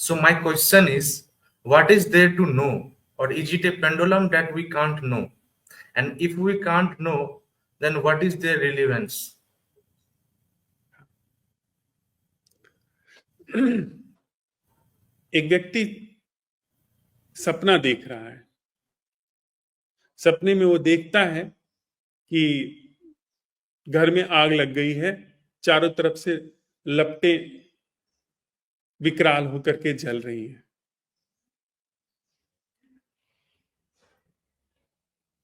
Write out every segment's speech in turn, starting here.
So my question is, what is there to know? Or is it a pendulum that we can't know? And if we can't know, then what is their relevance? एक व्यक्ति सपना देख रहा है। सपने में वो देखता है कि घर में आग लग गई है, चारों तरफ से लपटें विकराल होकर के जल रही हैं।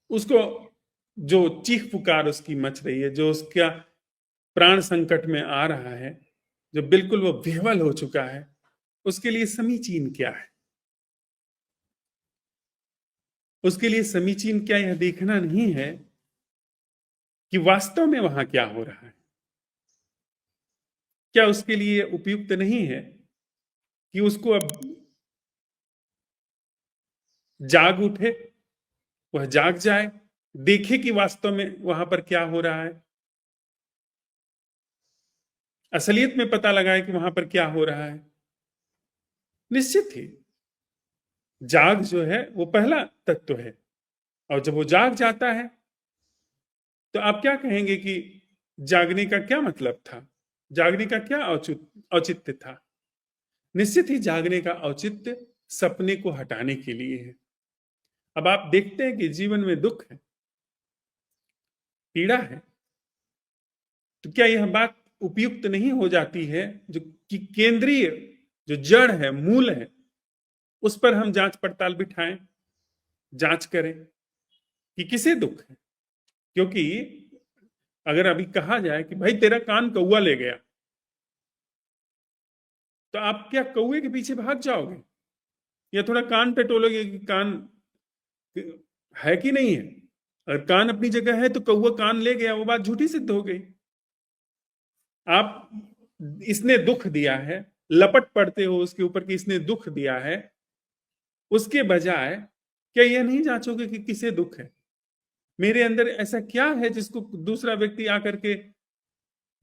उसको जो चीख पुकार उसकी मच रही है, जो उसका प्राण संकट में आ रहा है, जो बिल्कुल वो विह्वल हो चुका है, उसके लिए समीचीन क्या है? उसके लिए समीचीन क्या यह देखना नहीं है कि वास्तव में वहां क्या हो रहा है? क्या उसके लिए उपयुक्त नहीं है कि उसको अब जाग उठे, वह जाग जाए, देखे कि वास्तव में वहां पर क्या हो रहा है, असलियत में पता लगाए कि वहां पर क्या हो रहा है? निश्चित ही जाग जो है वो पहला तत्व है, और जब वो जाग जाता है तो आप क्या कहेंगे कि जागने का क्या मतलब था? जागने का क्या औचित्य था? निश्चित ही जागने का औचित्य सपने को हटाने के लिए है। अब आप देखते हैं कि जीवन में दुख है, पीड़ा है, तो क्या यह बात उपयुक्त नहीं हो जाती है जो कि केंद्रीय जो जड़ है, मूल है, उस पर हम जांच पड़ताल बिठाएं, जांच करें कि किसे दुख है? क्योंकि अगर अभी कहा जाए कि भाई तेरा कान कौवा ले गया, तो आप क्या कौवे के पीछे भाग जाओगे या थोड़ा कान टटोलोगे कि कान है कि नहीं है? अगर कान अपनी जगह है तो कौवा कान ले गया, वो बात झूठी सिद्ध हो गई। आप इसने दुख दिया है, लपट पड़ते हो उसके ऊपर कि इसने दुख दिया है, उसके बजाय क्या यह नहीं जांचोगे कि किसे दुख है? मेरे अंदर ऐसा क्या है जिसको दूसरा व्यक्ति आकर के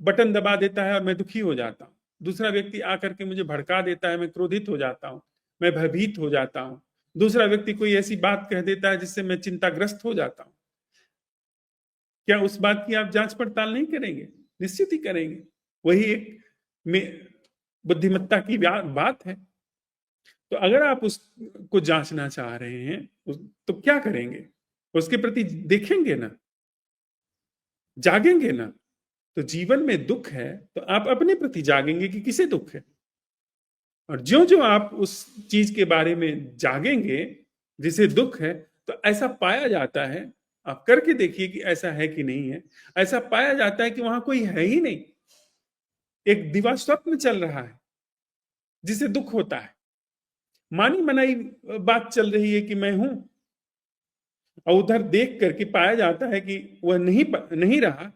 बटन दबा देता है और मैं दुखी हो जाता हूं? दूसरा व्यक्ति आकर के मुझे भड़का देता है, मैं क्रोधित हो जाता हूं, मैं भयभीत हो जाता हूं। दूसरा व्यक्ति कोई ऐसी बात कह देता है जिससे मैं चिंताग्रस्त हो जाता हूं। क्या उस बात की आप जांच पड़ताल नहीं करेंगे? निश्चित ही करेंगे। वही एक बुद्धिमत्ता की बात है। तो अगर आप उसको जांचना चाह रहे हैं तो क्या करेंगे? उसके प्रति देखेंगे ना, जागेंगे ना। तो जीवन में दुख है तो आप अपने प्रति जागेंगे कि किसे दुख है, और जो जो आप उस चीज के बारे में जागेंगे जिसे दुख है, तो ऐसा पाया जाता है, आप करके देखिए कि ऐसा है कि नहीं है। ऐसा पाया जाता है कि वहां कोई है ही नहीं, एक दिवा स्वप्न चल रहा है जिसे दुख होता है। मानी मनाई बात चल रही है कि मैं हूं, और उधर देख करके पाया जाता है कि वह नहीं रहा,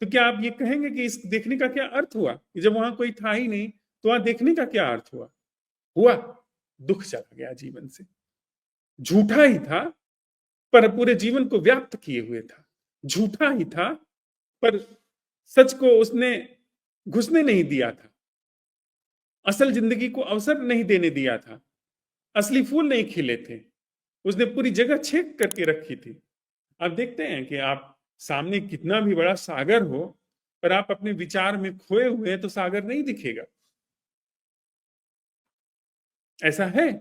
तो क्या आप ये कहेंगे कि इस देखने का क्या अर्थ हुआ? कि जब वहां कोई था ही नहीं तो वहां देखने का क्या अर्थ हुआ? हुआ दुख चला गया जीवन से। झूठा ही था पर पूरे जीवन को व्याप्त किए हुए था। झूठा ही था पर सच को उसने घुसने नहीं दिया था, असल जिंदगी को अवसर नहीं देने दिया था, असली फूल नहीं खिले थे, उसने पूरी जगह छेक करके रखी थी। आप देखते हैं कि आप सामने कितना भी बड़ा सागर हो, पर आप अपने विचार में खोए हुए हैं तो सागर नहीं दिखेगा। ऐसा है।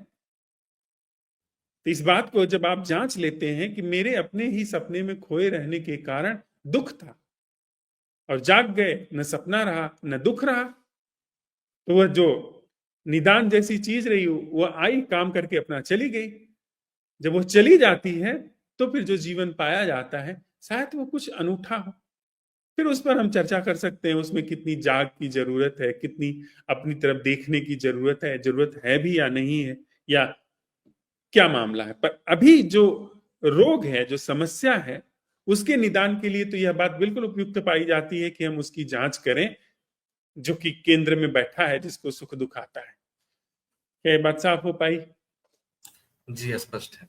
तो इस बात को जब आप जांच लेते हैं कि मेरे अपने ही सपने में खोए रहने के कारण दुख था, और जाग गए, न सपना रहा न दुख रहा, तो वह जो निदान जैसी चीज रही वह आई, काम करके अपना चली गई। जब वो चली जाती है तो फिर जो जीवन पाया जाता है शायद वो कुछ अनूठा हो। फिर उस पर हम चर्चा कर सकते हैं, उसमें कितनी जाग की जरूरत है, कितनी अपनी तरफ देखने की जरूरत है भी या नहीं है, या क्या मामला है। पर अभी जो रोग है, जो समस्या है, उसके निदान के लिए तो यह बात बिल्कुल उपयुक्त पाई जाती है कि हम उसकी जांच करें, जो कि केंद्र में बैठा है, जिसको सुख दुख आता है। क्या ये बात साफ हो पाई? जी, स्पष्ट है।